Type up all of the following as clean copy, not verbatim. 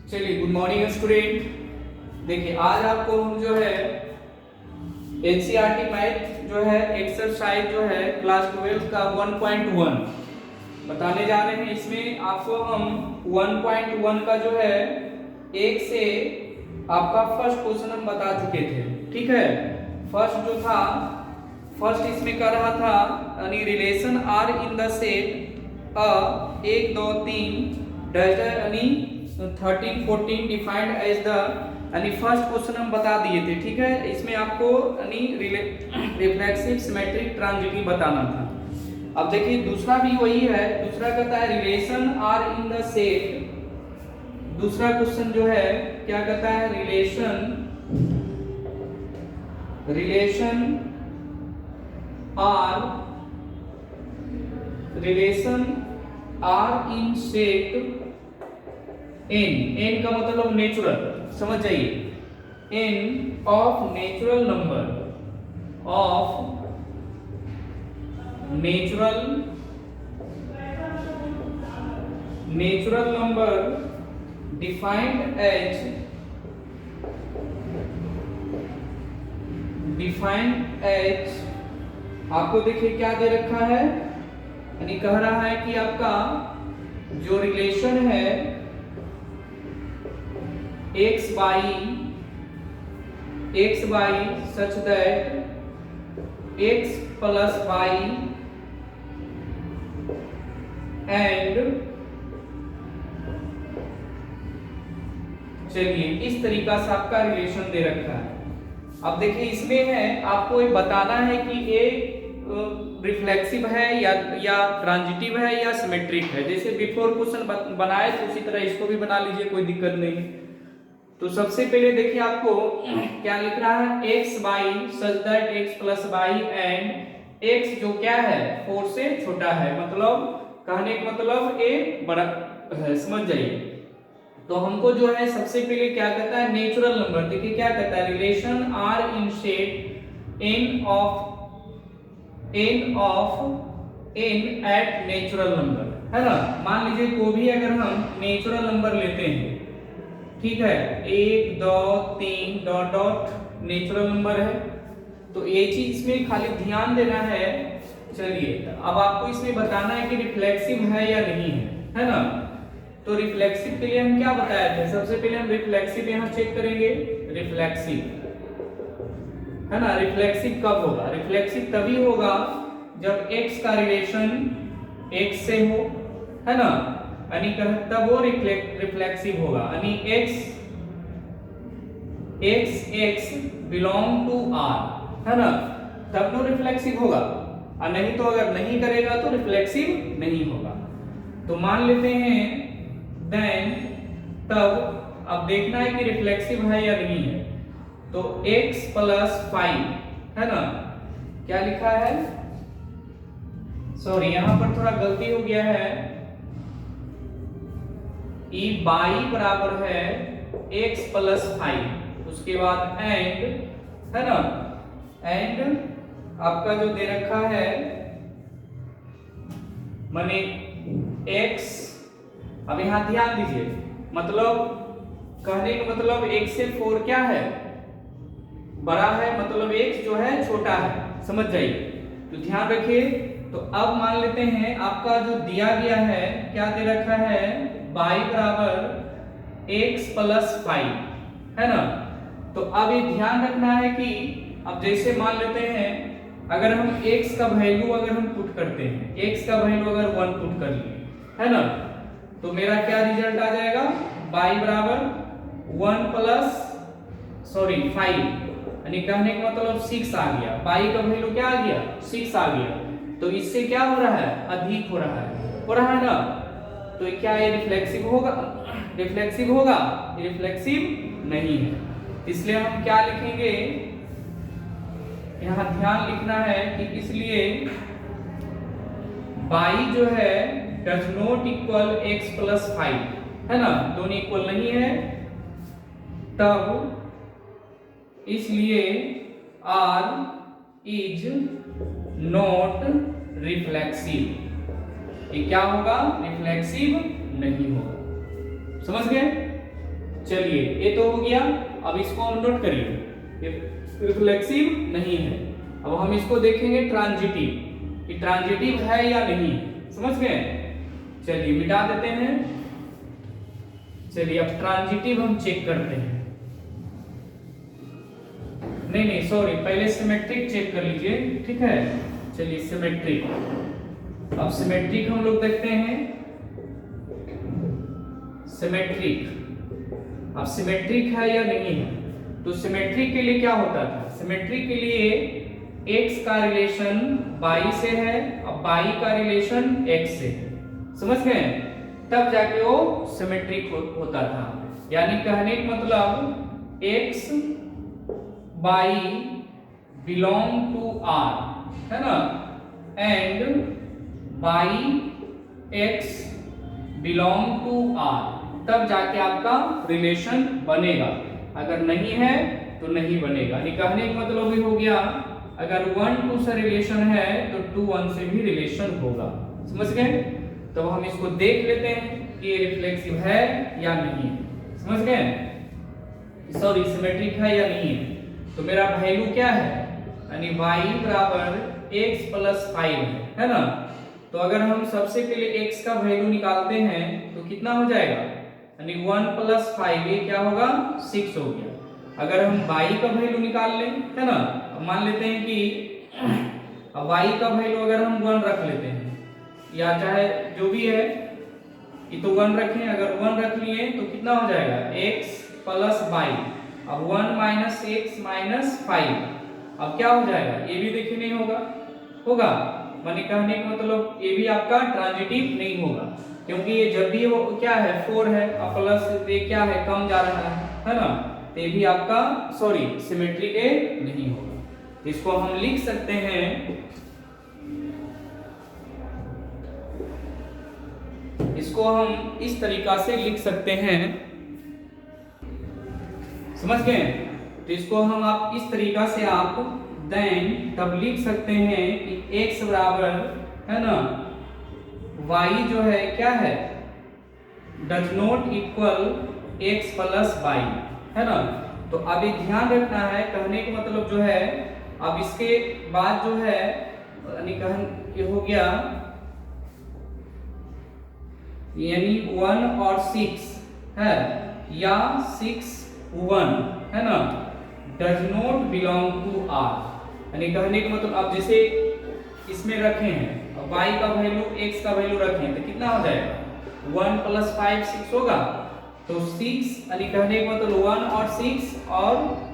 चलिए, good morning student. देखिए, आज आपको हम जो है एनसीईआरटी मैथ जो है एक्सरसाइज जो है क्लास 12 का 1.1 बताने जा रहे हैं। इसमें आपको हम 1.1 का जो है एक से आपका फर्स्ट क्वेश्चन हम बता चुके थे। ठीक है, फर्स्ट जो था, फर्स्ट इसमें कर रहा था यानी relation R in the set A 1 2 3 dash यानी 13 14 डिफाइंड एज द यानी फर्स्ट क्वेश्चन हम बता दिए थे। ठीक है, इसमें आपको यानी रिफ्लेक्सिव सिमेट्रिक ट्रांजिटिव बताना था। अब देखिए दूसरा भी वही है, दूसरा कहता है relation R in the set. दूसरा क्वेश्चन जो है क्या कहता है, relation R in set n का मतलब नेचुरल, समझ जाइए, n of natural number defined as आपको देखिए क्या दे रखा है, यानी कह रहा है कि आपका जो रिलेशन है x by such that x plus y and चलिए इस तरीका से आपका रिलेशन दे रखा है। अब देखिए इसमें है आपको ये बताना है कि ये रिफ्लेक्सिव है या ट्रांजिटिव है या सिमेट्रिक है। जैसे बिफोर क्वेश्चन बनाए तो उसी तरह इसको भी बना लीजिए, कोई दिक्कत नहीं। तो सबसे पहले देखिए आपको क्या लिख रहा है, x by such that x plus y and x जो क्या है 4 से छोटा है, मतलब कहने का मतलब a बड़ा है, समझ जाइए। तो हमको जो है सबसे पहले क्या कहता है, नेचुरल नंबर। देखिए क्या कहता है, relation R in set n at natural number, है ना। मान लीजिए कोई भी अगर हम नेचुरल नंबर लेते हैं, ठीक है, 1 2 3 डॉट डॉट नेचुरल नंबर है, तो ये चीज इसमें खाली ध्यान देना है। चलिए अब आपको इसमें बताना है कि रिफ्लेक्सिव है या नहीं है ना। तो रिफ्लेक्सिव के लिए हम क्या बताए थे, सबसे पहले हम रिफ्लेक्सिव यहाँ चेक करेंगे। रिफ्लेक्सिव है ना, रिफ्लेक्सिव कब होगा, रिफ्लेक्सिव तभी होगा जब x का रिलेशन x से हो, है ना, यानी तब वो रिफ्लेक्सिव होगा, यानी x बिलोंग टू r, है ना, तब तो रिफ्लेक्सिव होगा, और नहीं तो अगर नहीं करेगा तो रिफ्लेक्सिव नहीं होगा। तो मान लेते हैं देन तब अब देखना है कि रिफ्लेक्सिव है या नहीं है। तो x प्लस 5, है ना, क्या लिखा है, सॉरी यहां पर थोड़ा गलती हो गया है, ई बाई बराबर है x प्लस 5, उसके बाद एंड, है ना, एंड आपका जो दे रखा है माने x। अब यहां ध्यान दीजिए, मतलब कहने का मतलब x से 4 क्या है, बड़ा है, मतलब x जो है छोटा है, समझ जाइए। तो ध्यान रखिए। तो अब मान लेते हैं आपका जो दिया गया है क्या दे रखा है, y बराबर x प्लस 5, है ना। तो अब ये ध्यान रखना है कि अब जैसे मान लेते हैं अगर हम x का वैल्यू अगर हम पुट करते हैं, x का वैल्यू अगर 1 पुट कर लिए, है ना, तो मेरा क्या रिजल्ट आ जाएगा, y बराबर 1 प्लस 5, यानी कहने का मतलब 6 आ गया, y का वैल्यू क्या आ गया, 6 आ गया। तो इससे क्या हो रहा है, अधिक हो रहा है ना। तो क्या ये रिफ्लेक्सिव होगा, रिफ्लेक्सिव नहीं है। इसलिए हम क्या लिखेंगे, यहाँ ध्यान लिखना है कि इसलिए y जो है does not equal x plus 5, है ना, दोनों इक्वल नहीं है, तब इसलिए r इज नॉट रिफ्लेक्सिव। ये क्या होगा, रिफ्लेक्सिव नहीं होगा, समझ गए। चलिए ये तो हो गया। अब इसको हम नोट करिए, ये रिफ्लेक्सिव नहीं है। अब हम इसको देखेंगे ट्रांजिटिव, कि ट्रांजिटिव है या नहीं, समझ गए। चलिए मिटा देते हैं। चलिए अब ट्रांजिटिव हम चेक करते हैं। नहीं सॉरी, पहले सिमेट्रिक चेक कर लीजिए, ठीक है। चलिए सिमेट्रिक, अब सिमेट्रिक हम लोग देखते हैं। सिमेट्रिक, अब सिमेट्रिक है या नहीं है। तो सिमेट्रिक के लिए क्या होता था, सिमेट्रिक के लिए x का रिलेशन y से है और y का रिलेशन x से है, समझ गए। तब जाके वो सिमेट्रिक होता था। यानी कहने का मतलब x y belong to R, है ना, and y x belong to R, तब जाके आपका रिलेशन बनेगा। अगर नहीं है तो नहीं बनेगा। यानी कहने का मतलब भी हो गया, अगर 1-2 से रिलेशन है तो 2-1 से भी रिलेशन होगा, समझ गए। तो हम इसको देख लेते हैं कि ये रिफ्लेक्सिव है या नहीं, समझ गए। सॉरी, सिमेट्रिक है या नहीं है। तो मेरा वैल्यू क्या है, यानी y बराबर x प्लस 5 है ना। तो अगर हम सबसे पहले x का वैल्यू निकालते हैं तो कितना हो जाएगा, यानी 1 प्लस 5, ये क्या होगा 6 हो गया। अगर हम y का वैल्यू निकाल लें, है ना, मान लेते हैं कि y का वैल्यू अगर हम 1 रख लेते हैं, या चाहे जो भी है, ये तो 1 रखें, अगर 1 रख लिए तो कितना हो जाएगा x प्लस 5। अब 1 माइनस x माइनस 5, अब क्या हो जाएगा, ये भी देखिए नहीं होगा, होगा। माने कहने का मतलब ये भी आपका ट्रांजिटिव नहीं होगा, क्योंकि ये जब भी वो क्या है 4 है और प्लस ये क्या है कम जा रहा है ना, तो ये भी आपका सॉरी सिमेट्रिक नहीं होगा। इसको हम लिख सकते हैं, इसको हम इस तरीका से लिख सकते हैं, समझ गए। तो इसको हम आप इस तरीका से आप देन तब लिख सकते हैं कि x बराबर है ना y जो है क्या है, does not equal x plus y, है ना। तो अब ये ध्यान रखना है, कहने का मतलब जो है, अब इसके बाद जो है यानी ये हो गया, यानी 1 और 6 है या 6 1, है ना, does not belong to R। यानी कहने का मतलब आप जैसे इसमें रखे हैं, अब y का वैल्यू x का वैल्यू रखें तो कितना हो जाएगा, 1 प्लस 5 6 होगा। तो 6 यानी कहने का मतलब 1 और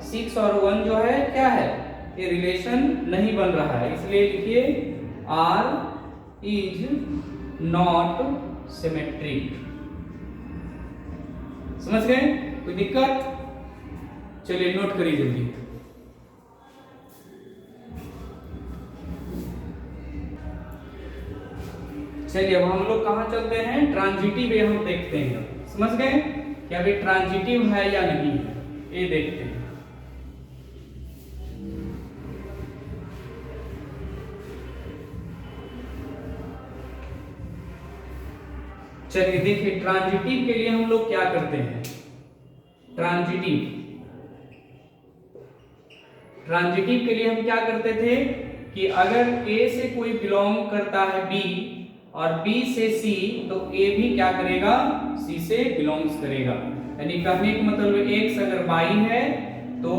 6 और 1 जो है क्या है, ये रिलेशन नहीं बन रहा है, इसलिए लिखिए R इज नॉट सिमेट्रिक। समझ गए, कोई दिक्कत। चलिए नोट करिए जल्दी। चलिए अब हम लोग कहां चलते हैं, ट्रांजिटिव ये हम देखते हैं। समझ गए कि अभी ट्रांजिटिव है या नहीं है, ये देखते हैं। चलिए देखिए, ट्रांजिटिव के लिए हम लोग क्या करते हैं। ट्रांजिटिव के लिए हम क्या करते थे कि अगर A से कोई बिलोंग करता है B और B से C, तो A भी क्या करेगा, C से बिलोंग्स करेगा। यानी कहने का मतलब X अगर Y है तो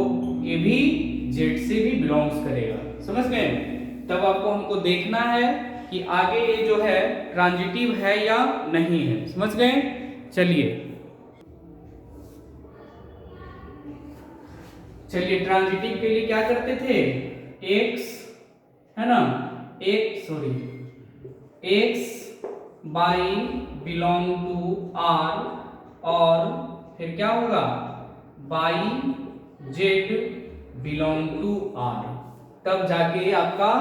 A भी Z से भी बिलोंग्स करेगा, समझ गए। तब आपको हमको देखना है कि आगे ये जो है ट्रांजिटिव है या नहीं है, समझ गए। चलिए ट्रांजिटिव के लिए क्या करते थे, x है ना, x y belong to R, और फिर क्या होगा y z belong to R, तब जाके आपका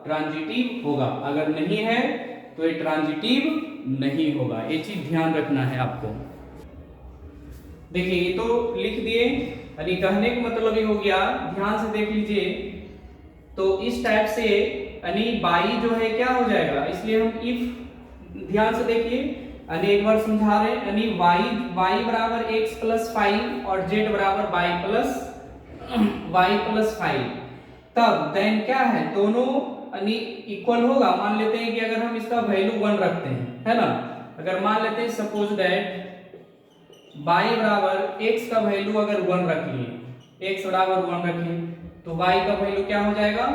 ट्रांजिटिव होगा। अगर नहीं है तो ये ट्रांजिटिव नहीं होगा, ये चीज ध्यान रखना है आपको। देखिए ये तो लिख दिए, यानी कहने का मतलब ये हो गया, ध्यान से देख लीजिए। तो इस टाइप से यानी बाई जो है क्या हो जाएगा, इसलिए हम इफ ध्यान से देखिए यानी एक बार समझा रहे हैं, यानी y बराबर x प्लस 5 और z बराबर y प्लस 5, तब देन क्या है, दोनों यानी इक्वल होगा। मान लेते हैं कि अगर हम इसका वैल्यू 1 रखते हैं, है ना, अगर मान लेते हैं सपोज दैट y बराबर x का वैल्यू अगर 1 रख लिए, x बराबर 1 रख लिए, तो y का वैल्यू क्या हो जाएगा,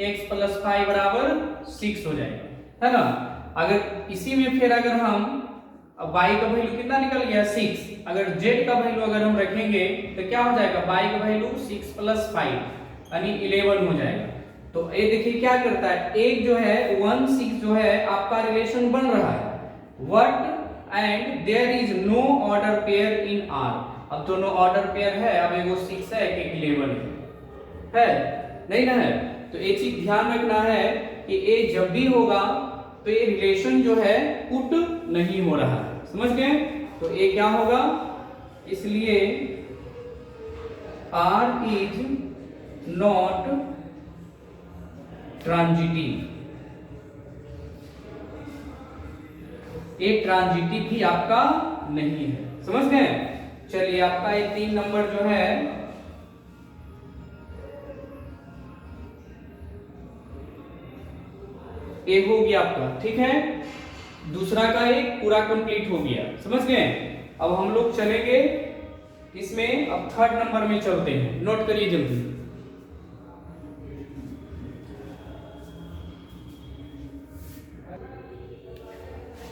x प्लस 5 बराबर 6 हो जाएगा, है ना। अगर इसी में फिर अगर हम y का वैल्यू कितना निकल गया 6, अगर z का वैल्यू अगर हम रखेंगे तो क्या हो जाएगा, y का वैल्यू 6 प्लस 5 यानी 11 हो जाएगा। तो ये देखिए क्या करता है, एक जो है 1 6 जो है आपका रिलेशन बन रहा है, what and there is no order pair in R। अब दोनों ऑर्डर पेयर है, अब एगो 6 है एक 11 है, नहीं ना है। तो एक चीज ध्यान रखना है कि ये जब भी होगा तो ये रिलेशन जो है पुट नहीं हो रहा है, समझ गए। तो ये क्या होगा, इसलिए R इज नॉट ट्रांजिटिव, ये ट्रांजिटिव भी आपका नहीं है, समझ गए। चलिए आपका ये 3 नंबर जो है ये हो गया आपका, ठीक है। दूसरा का एक पूरा कंप्लीट हो गया, समझ गए। अब हम लोग चलेंगे इसमें, अब 3rd नंबर में चलते हैं, नोट करिए जल्दी।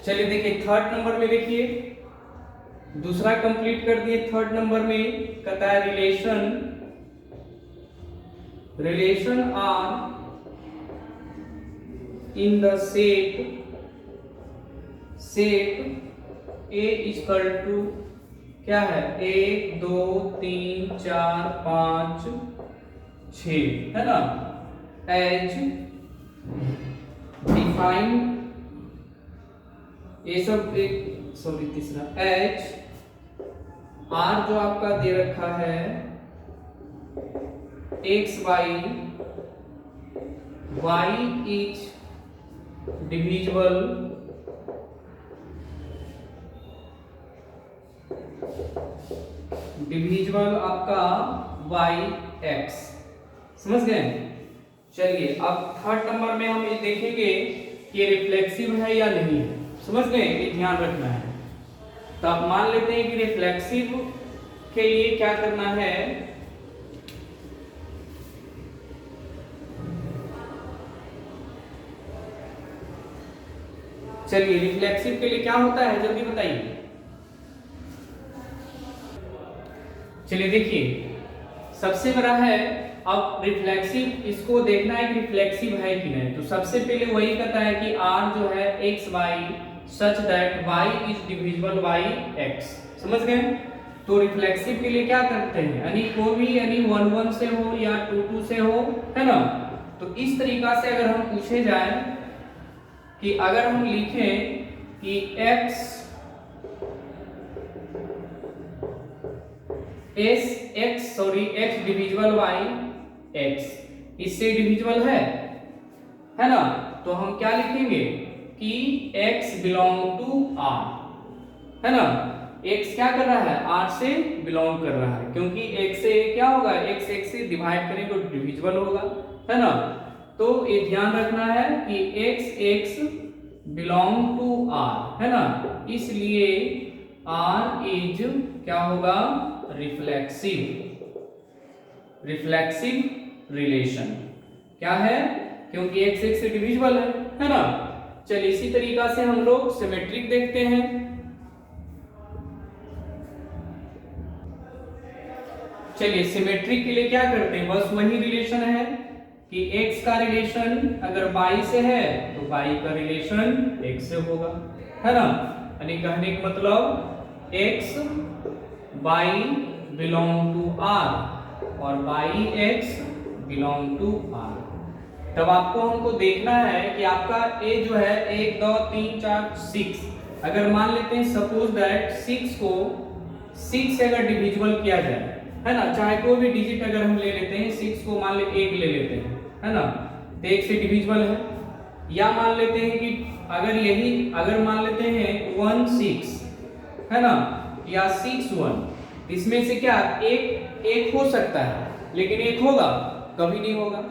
चलिए देखिए 3rd नंबर में, देखिए दूसरा कंप्लीट कर दिए। 3rd नंबर में कहता है relation R in the shape A equal to क्या है, 1 2 3 4 5 6, है ना, एज डिफाइन, ये सब एक सॉरी तीसरा एच आर जो आपका दे रखा है एक्स वाई इज डिविजिबल आपका वाई एक्स, समझ गए। चलिए अब 3rd नंबर में हम ये देखेंगे कि रिफ्लेक्सिव है या नहीं है, समझ गए, ये ध्यान रखना है। तो आप मान लेते हैं कि रिफ्लेक्सिव के लिए क्या करना है, चलिए रिफ्लेक्सिव के लिए क्या होता है जल्दी बताइए। चलिए देखिए सबसे बड़ा है, अब रिफ्लेक्सिव इसको देखना है कि रिफ्लेक्सिव है कि नहीं। तो सबसे पहले वही कहता है कि R जो है x y such that y is divisible by x, समझ गए। तो रिफ्लेक्सिव के लिए क्या करते हैं, यानी कोई भी यानी 1 1 से हो या 2 2 से हो, है ना। तो इस तरीका से अगर हम पूछे जाए कि अगर हम लिखें कि x डिविजिबल बाई x, इससे डिविजिबल है ना। तो हम क्या लिखेंगे कि x बिलोंग टू R, है ना। x क्या कर रहा है, R से बिलोंग कर रहा है, क्योंकि x से क्या होगा, x से डिवाइड करें तो डिविजिबल होगा, है ना। तो ये ध्यान रखना है कि x बिलोंग टू R, है ना, इसलिए R इज क्या होगा, रिफ्लेक्सिव रिलेशन क्या है, क्योंकि x से डिविजिबल है ना। चलिए इसी तरीका से हम लोग सिमेट्रिक देखते हैं। चलिए सिमेट्रिक के लिए क्या करते हैं, बस वही रिलेशन है कि x का रिलेशन अगर y से है तो y का रिलेशन x से होगा, है ना। यानी कहने का मतलब x y belong to R और y x belong to R। तब आपको हमको देखना है कि आपका a जो है 1 2 3 4 6, अगर मान लेते हैं सपोज दैट 6 को 6 से अगर डिविजिबल किया जाए, है ना, चाहे कोई भी डिजिट अगर हम ले लेते हैं, 6 को मान ले 1 ले लेते हैं, है ना, तो 1 से डिविजिबल है। या मान लेते हैं कि अगर मान लेते हैं 1 6 है ना, या 6 1, इसमें से क्या एक हो सकता है, लेकिन एक होगा कभी नहीं होगा।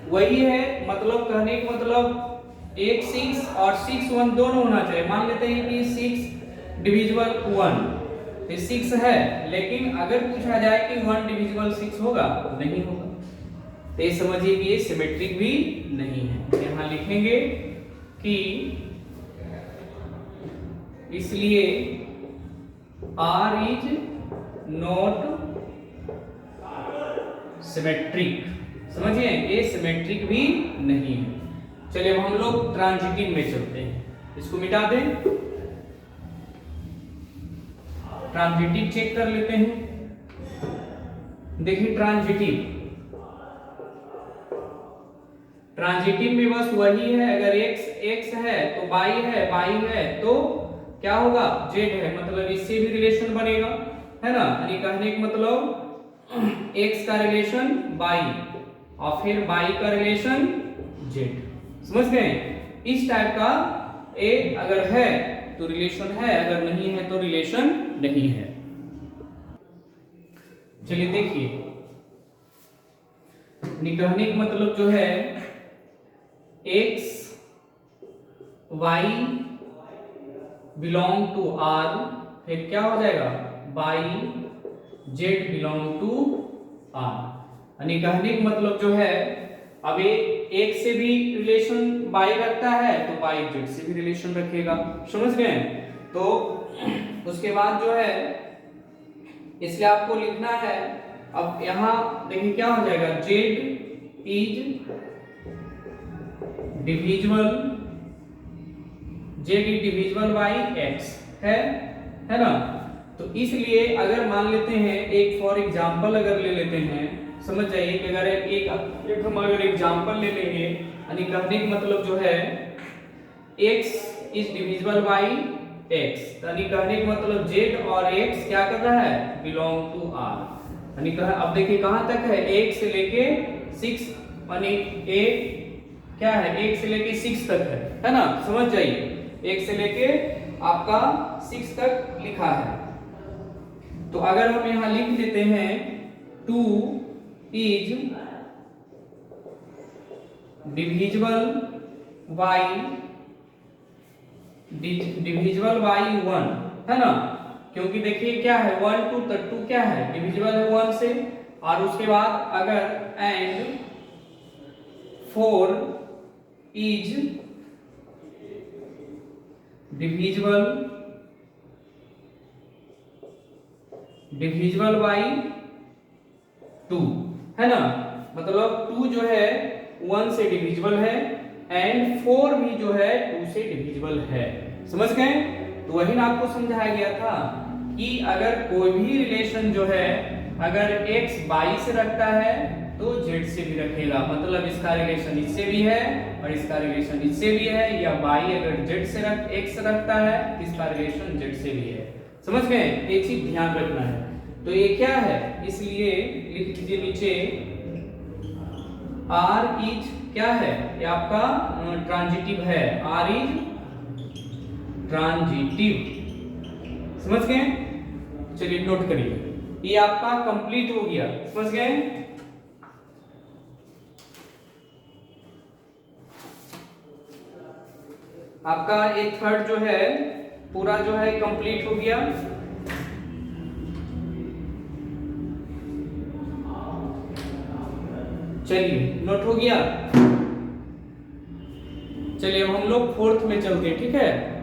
वही है मतलब कहने का मतलब 1 6 और 6 1 दोनों होना चाहिए। मान लेते हैं कि 6 डिविजिबल 1, तो 6 है, लेकिन अगर पूछा जाए कि 1 डिविजिबल 6 होगा, नहीं होगा। तो ये समझिए कि ये सिमेट्रिक भी नहीं है। यहां लिखेंगे कि इसलिए R इज नॉट सिमेट्रिक। समझिए ये सिमेट्रिक भी नहीं है। चलिए अब हम लोग ट्रांजिटिव में चलते हैं, इसको मिटा दें, ट्रांजिटिव चेक कर लेते हैं। देखिए ट्रांजिटिव में बस वही है, अगर x है तो y है तो क्या होगा, z है, मतलब इससे भी रिलेशन बनेगा, है ना। यानी कहने का मतलब x का रिलेशन y और फिर y का रिलेशन z। समझ गए? इस टाइप का a अगर है तो रिलेशन है, अगर नहीं है तो रिलेशन नहीं है। चलिए देखिए, कहने का मतलब जो है x y belong to R, फिर क्या हो जाएगा y z belong to R। यानी कहने का मतलब जो है अब एक से भी रिलेशन y रखता है तो y z से भी रिलेशन रखेगा। समझ गए? तो उसके बाद जो है इसलिए आपको लिखना है, अब यहां देखिए क्या हो जाएगा, z is divisible by x है ना। तो इसलिए अगर मान लेते हैं एक फॉर एग्जांपल अगर ले लेते हैं, समझ जाइए कि अगर एक हम अगर एग्जांपल ले लेंगे, यानी कहने का मतलब जो है x is divisible by x, यानी कहने का मतलब z और x क्या कर रहा है, बिलोंग टू R। यानी अब देखिए कहां तक है, 1 से लेके 6, यानी एक क्या है 1 से लेके 6 तक है ना। समझ जाइए 1 से लेके आपका 6 तक लिखा है। तो अगर हम यहां लिख देते हैं 2 इज डिविजिबल बाई 1, है ना, क्योंकि देखिए क्या है 1 2 तक 2 क्या है डिविजिबल है 1 से, और उसके बाद अगर एंड 4 इज डिविजिबल बाई 2, है ना, मतलब 2 जो है 1 से डिविजिबल है एंड 4 भी जो है 2 से डिविजिबल है। समझ गए? तो वही ना आपको समझाया गया था कि अगर कोई भी रिलेशन जो है अगर x y से रखता है तो z से भी रखेगा, मतलब इसका रिलेशन इससे भी है और इसका रिलेशन इससे भी है, या y अगर z से x रखता है तो इसका रिलेशन z से भी है। समझ गए? एक चीज ध्यान रखना है। तो ये क्या है, इसलिए लिख दीजिए नीचे R इज क्या है, ये आपका ट्रांजिटिव है, R इज ट्रांजिटिव। समझ गए? चलिए नोट करिए, ये आपका कंप्लीट हो गया। समझ गए? आपका एक थर्ड जो है पूरा जो है कंप्लीट हो गया। चलिए नोट हो गया। चलिए अब हम लोग फोर्थ में चलते हैं, ठीक है।